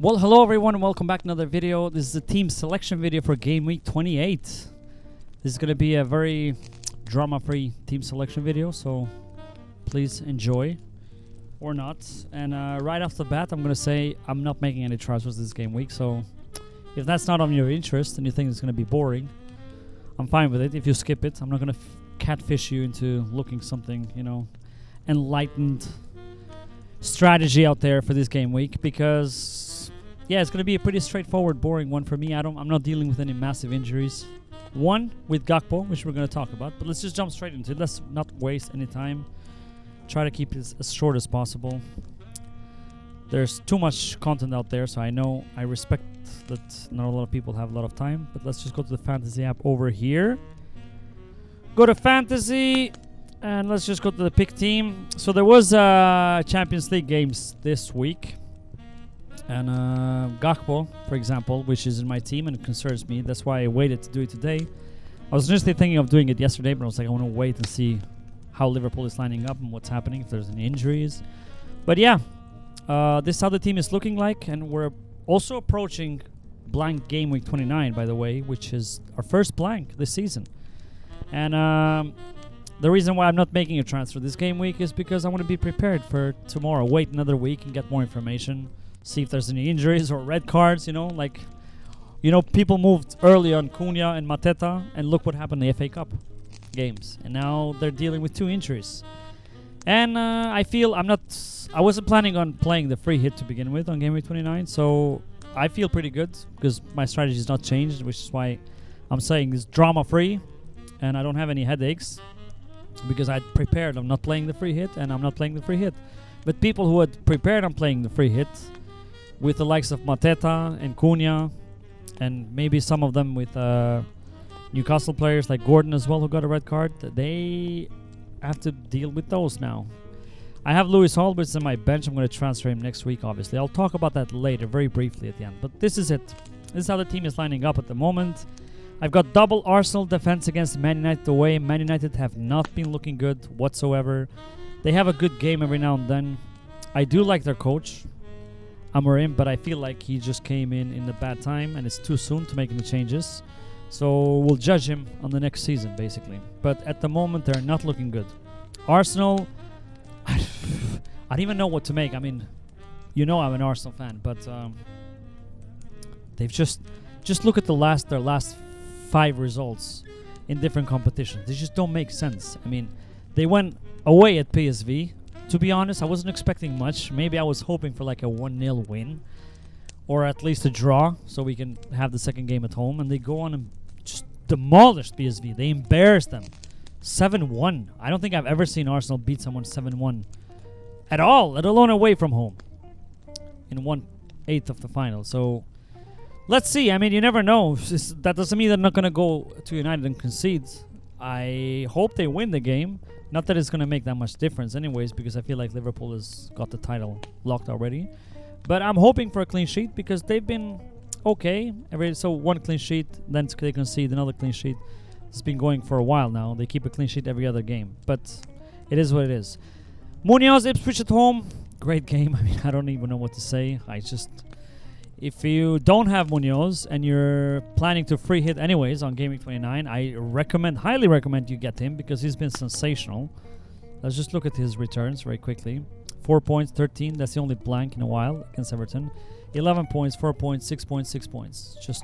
Well, hello everyone and welcome back to another video. This is the team selection video for Game Week 28. This is going to be a very drama-free team selection video, so please enjoy or not. And right off the bat, I'm going to say I'm not making any transfers this game week, so if that's not on your interest and you think it's going to be boring, I'm fine with it. If you skip it, I'm not going to catfish you into looking something, enlightened strategy out there for this game week, because yeah, it's going to be a pretty straightforward, boring one for me. I'm not dealing with any massive injuries. One with GAKPO, which we're going to talk about, but let's just jump straight into it. Let's not waste any time. Try to keep it as short as possible. There's too much content out there, so I respect that not a lot of people have a lot of time, but let's just go to the fantasy app over here. Go to fantasy, and let's just go to the pick team. So there was Champions League games this week. And GAKPO, for example, which is in my team and it concerns me. That's why I waited to do it today. I was initially thinking of doing it yesterday, but I was like, I want to wait and see how Liverpool is lining up and what's happening, if there's any injuries. But yeah, this is how the team is looking like. And we're also approaching blank game week 29, by the way, which is our first blank this season. And the reason why I'm not making a transfer this game week is because I want to be prepared for tomorrow. Wait another week and get more information. See if there's any injuries or red cards, people moved early on Cunha and Mateta, and look what happened in the FA Cup games. And now they're dealing with 2 injuries. And I feel I wasn't planning on playing the free hit to begin with on Game Week 29, so I feel pretty good because my strategy has not changed, which is why I'm saying it's drama-free, and I don't have any headaches because I prepared. I'm not playing the free hit, and I'm not playing the free hit. But people who had prepared on playing the free hit, with the likes of Mateta and Cunha, and maybe some of them with Newcastle players like Gordon as well, who got a red card, they have to deal with those now. I have Lewis Hall, which is on my bench. I'm going to transfer him next week, obviously. I'll talk about that later, very briefly at the end. But this is it. This is how the team is lining up at the moment. I've got double Arsenal defense against Man United away. Man United have not been looking good whatsoever. They have a good game every now and then. I do like their coach, Amorim, but I feel like he just came in a bad time and it's too soon to make any changes. So we'll judge him on the next season, basically. But at the moment, they're not looking good. Arsenal, I don't even know what to make. I mean, I'm an Arsenal fan, but they've just look at their last 5 results in different competitions. They just don't make sense. I mean, they went away at PSV. To be honest, I wasn't expecting much. Maybe I was hoping for like a 1-0 win, or at least a draw, so we can have the second game at home. And they go on and just demolished PSV. They embarrassed them, 7-1. I don't think I've ever seen Arsenal beat someone 7-1 at all, let alone away from home, in 1/8 of the final. So let's see. I mean, you never know. That doesn't mean they're not going to go to United and concede. I hope they win the game. Not that it's going to make that much difference anyways, because I feel like Liverpool has got the title locked already. But I'm hoping for a clean sheet because they've been okay. So 1 clean sheet, then they concede another clean sheet. It's been going for a while now. They keep a clean sheet every other game. But it is what it is. Munoz, Ipswich at home. Great game. I mean, I don't even know what to say. If you don't have Munoz and you're planning to free hit anyways on Game Week 29, I highly recommend you get him because he's been sensational. Let's just look at his returns very quickly. 4 points, 13. That's the only blank in a while against Everton. 11 points, 4 points, 6 points, 6 points. Just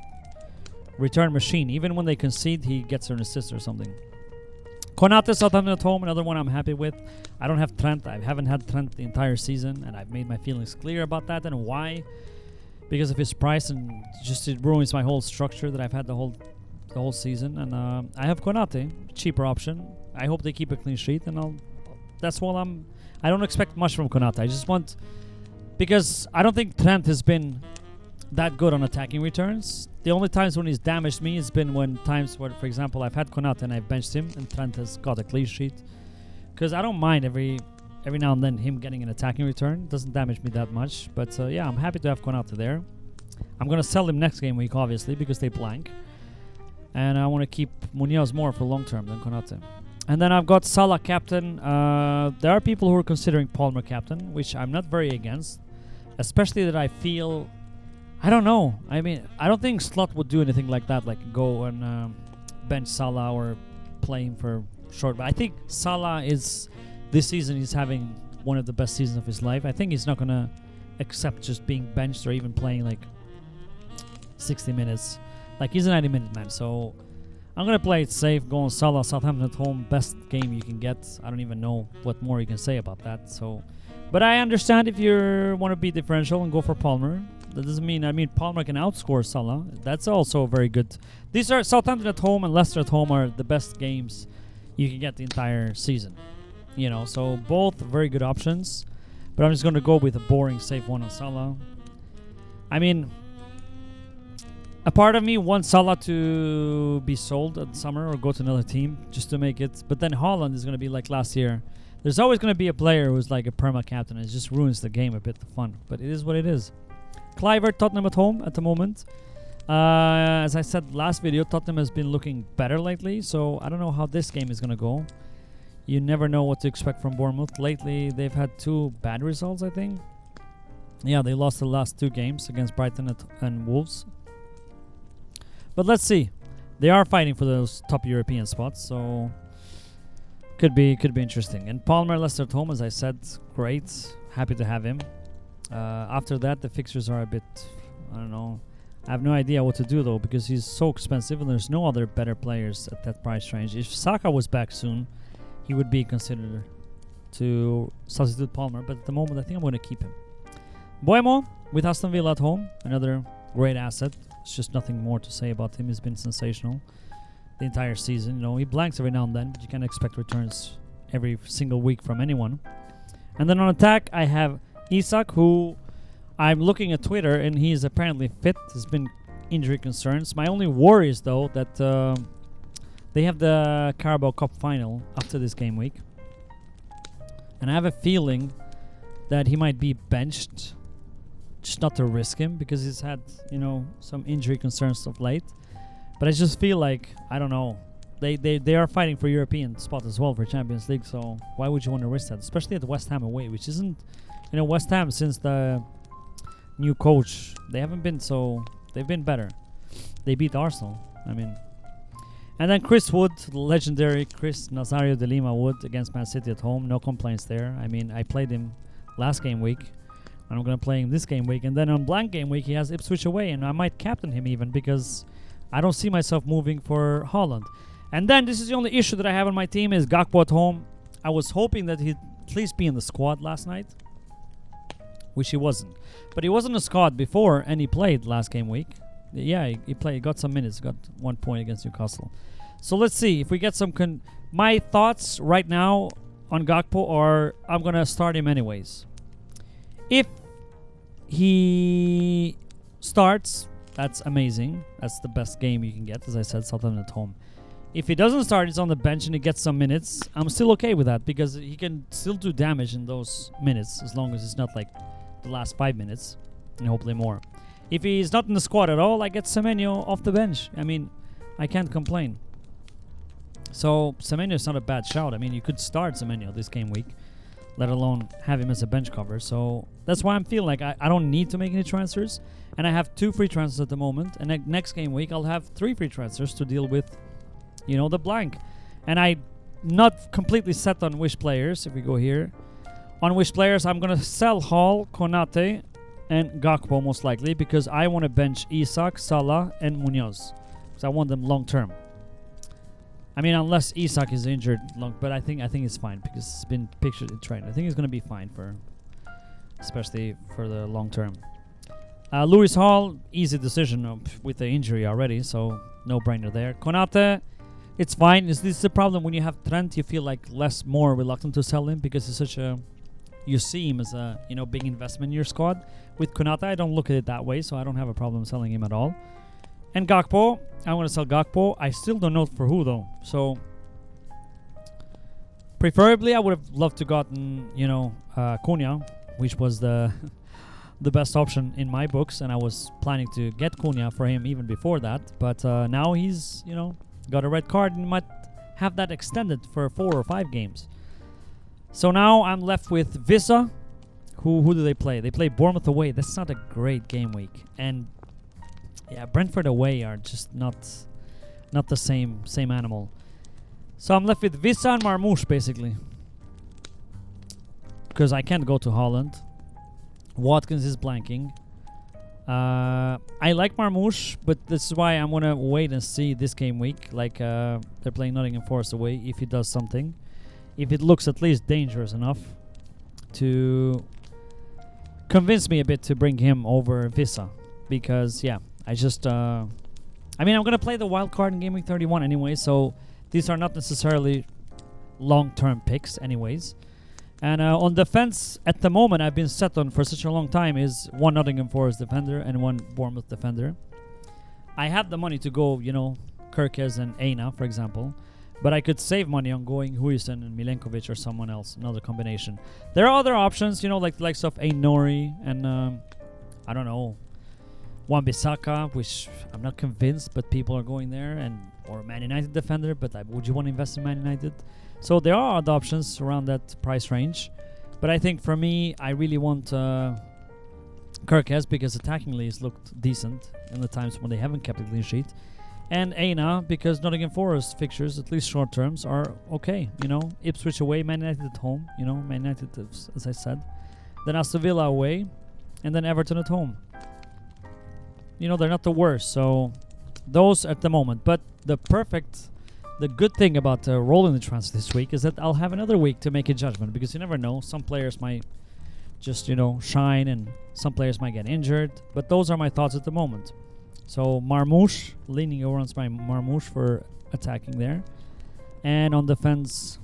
return machine. Even when they concede, he gets an assist or something. Konate, Southampton at home, another one I'm happy with. I don't have Trent. I haven't had Trent the entire season, and I've made my feelings clear about that and why. Because of his price, and just it ruins my whole structure that I've had the whole season. And I have Konate, cheaper option. I hope they keep a clean sheet, and that's what I don't expect much from Konate. I just want, because I don't think Trent has been that good on attacking returns. The only times when he's damaged me has been when times where, for example, I've had Konate and I've benched him, and Trent has got a clean sheet. Because I don't mind every now and then him getting an attacking return. Doesn't damage me that much. But yeah, I'm happy to have Konate there. I'm going to sell him next game week, obviously, because they blank. And I want to keep Munoz more for long term than Konate. And then I've got Salah captain. There are people who are considering Palmer captain, which I'm not very against. Especially that I feel I don't know. I mean, I don't think Slot would do anything like that, like go and bench Salah or play him for short. But I think Salah is, this season, he's having one of the best seasons of his life. I think he's not going to accept just being benched or even playing like 60 minutes. Like, he's a 90-minute man. So I'm going to play it safe, go on Salah, Southampton at home, best game you can get. I don't even know what more you can say about that. So, but I understand if you want to be differential and go for Palmer. That doesn't mean, I mean, Palmer can outscore Salah. That's also very good. These are Southampton at home and Leicester at home are the best games you can get the entire season. You know, so both very good options. But I'm just going to go with a boring, safe one on Salah. I mean, a part of me wants Salah to be sold at the summer or go to another team just to make it. But then Haaland is going to be like last year. There's always going to be a player who's like a perma captain. It just ruins the game a bit, the fun. But it is what it is. Clivert, Tottenham at home at the moment. As I said last video, Tottenham has been looking better lately. So I don't know how this game is going to go. You never know what to expect from Bournemouth. Lately, they've had 2 bad results, I think. Yeah, they lost the last 2 games against Brighton and Wolves. But let's see. They are fighting for those top European spots, so could be interesting. And Palmer, Leicester at home, as I said, great. Happy to have him. After that, the fixtures are a bit, I don't know. I have no idea what to do, though, because he's so expensive and there's no other better players at that price range. If Saka was back soon, he would be considered to substitute Palmer, but at the moment I think I'm going to keep him. Boemo with Aston Villa at home, another great asset. It's just nothing more to say about him. He's been sensational the entire season. You know, he blanks every now and then, but you can't expect returns every single week from anyone. And then on attack, I have Isak, who I'm looking at Twitter, and he's apparently fit. There's been injury concerns. My only worry is, though, that they have the Carabao Cup final after this game week. And I have a feeling that he might be benched, just not to risk him, because he's had, you know, some injury concerns of late. But I just feel like, I don't know, they are fighting for European spot as well for Champions League, so why would you want to risk that? Especially at West Ham away, which isn't, you know, West Ham since the new coach, they haven't been so, they've been better. They beat Arsenal, I mean. And then Chris Wood, legendary Chris Nazario de Lima Wood against Man City at home. No complaints there. I mean, I played him last game week, and I'm going to play him this game week. And then on blank game week, he has Ipswich away, and I might captain him even because I don't see myself moving for Haaland. And then this is the only issue that I have on my team is GAKPO at home. I was hoping that he'd at least be in the squad last night, which he wasn't. But he was in the squad before, and he played last game week. Yeah, he played. He got some minutes. Got 1 point against Newcastle. So let's see if we get some. My thoughts right now on GAKPO are I'm gonna start him anyways. If he starts, that's amazing. That's the best game you can get, as I said, Southampton at home. If he doesn't start, he's on the bench and he gets some minutes. I'm still okay with that because he can still do damage in those minutes as long as it's not like the last 5 minutes and hopefully more. If he's not in the squad at all, I get Semenyo off the bench. I mean, I can't complain. So Semenyo is not a bad shout. I mean, you could start Semenyo this game week, let alone have him as a bench cover. So that's why I'm feeling like I don't need to make any transfers. And I have 2 free transfers at the moment. And next game week, I'll have 3 free transfers to deal with, you know, the blank. And I'm not completely set on which players, if we go here. On which players, I'm going to sell Hall, Konate, and GAKPO most likely, because I want to bench Isak, Salah, and Munoz, because I want them long term. I mean, unless Isak is injured long, but I think it's fine because it's been pictured in training. I think he's going to be fine for, especially for the long term. Lewis Hall, easy decision with the injury already, so no brainer there. Konate, it's fine. This is the problem when you have Trent, you feel like more reluctant to sell him because he's such a. You see him as a big investment in your squad. With Konate, I don't look at it that way, so I don't have a problem selling him at all. And GAKPO, I want to sell GAKPO. I still don't know for who though. So preferably, I would have loved to gotten Cunha, which was the the best option in my books, and I was planning to get Cunha for him even before that. But now he's got a red card and might have that extended for 4 or 5 games. So now I'm left with Vissa, Who do they play? They play Bournemouth away. That's not a great game week. And yeah, Brentford away are just not the same animal. So I'm left with Visa and Marmoush basically, because I can't go to Holland. Watkins is blanking. I like Marmoush, but this is why I'm gonna wait and see this game week. Like they're playing Nottingham Forest away. If he does something, if it looks at least dangerous enough to convince me a bit to bring him over Visa, because yeah, I just I mean, I'm gonna play the wild card in game week 31 anyway, so these are not necessarily long-term picks anyways. And on defense, at the moment, I've been set on for such a long time is one Nottingham Forest defender and one Bournemouth defender. I have the money to go, you know, Kirkes and Aina, for example, but I could save money on going Huijsen and Milenkovic or someone else, another combination. There are other options, you know, like the likes of Ainori and I don't know, Wan-Bissaka, which I'm not convinced, but people are going there, and or Man United defender, but would you want to invest in Man United? So there are other options around that price range, but I think for me, I really want Kirkes because attackingly he's looked decent in the times when they haven't kept a clean sheet, and Aina because Nottingham Forest fixtures, at least short terms, are okay. You know, Ipswich away, Man United at home. You know, Man United, as I said, then Aston Villa away, and then Everton at home. You know, they're not the worst, so those at the moment. But the good thing about rolling the transfer this week is that I'll have another week to make a judgment, because you never know. Some players might just, you know, shine, and some players might get injured. But those are my thoughts at the moment. So Marmoush, leaning over on my Marmoush for attacking there. And on defense,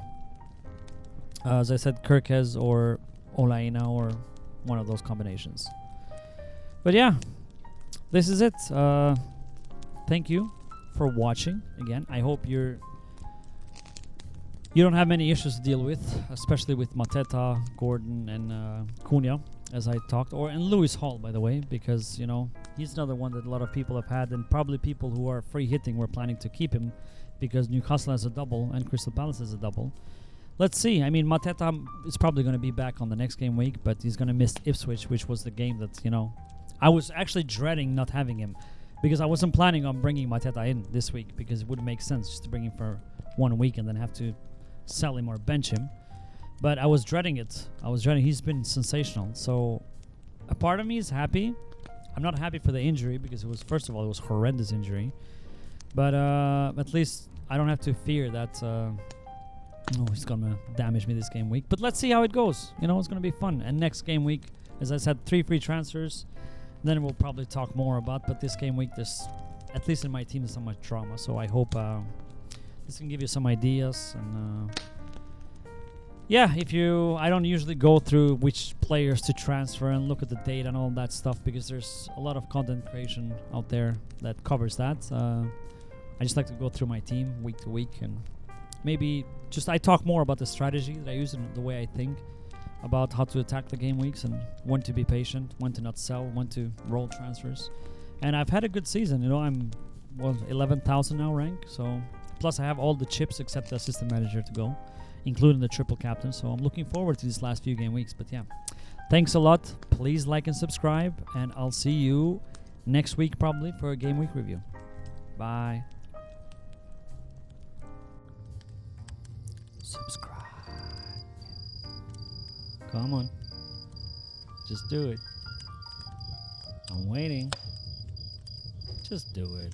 as I said, Kirkes or Olaina or one of those combinations. But yeah, this is it. Thank you for watching again. I hope you don't have many issues to deal with, especially with Mateta, Gordon, and Cunha, as I talked, and Lewis Hall, by the way, because you know he's another one that a lot of people have had, and probably people who are free hitting were planning to keep him because Newcastle has a double and Crystal Palace has a double. Let's see. I mean, Mateta is probably going to be back on the next game week, but he's going to miss Ipswich, which was the game that, you know, I was actually dreading not having him, because I wasn't planning on bringing Mateta in this week, because it wouldn't make sense just to bring him for 1 week and then have to sell him or bench him. But I was dreading it. He's been sensational. So a part of me is happy. I'm not happy for the injury, because it was, first of all, it was horrendous injury. But at least I don't have to fear that he's going to damage me this game week. But let's see how it goes. You know, it's going to be fun. And next game week, as I said, 3 free transfers. Then we'll probably talk more about. But this game week, there's, at least in my team, there's so much drama. So I hope this can give you some ideas. And yeah, I don't usually go through which players to transfer and look at the data and all that stuff, because there's a lot of content creation out there that covers that. I just like to go through my team week to week, and maybe just I talk more about the strategy that I use and the way I think about how to attack the game weeks, and when to be patient, when to not sell, when to roll transfers. And I've had a good season. You know, I'm 11,000 now rank. So plus I have all the chips except the assistant manager to go, including the triple captain. So I'm looking forward to these last few game weeks. But yeah, thanks a lot. Please like and subscribe, and I'll see you next week probably for a game week review. Bye. Subscribe. Come on. Just do it. I'm waiting. Just do it.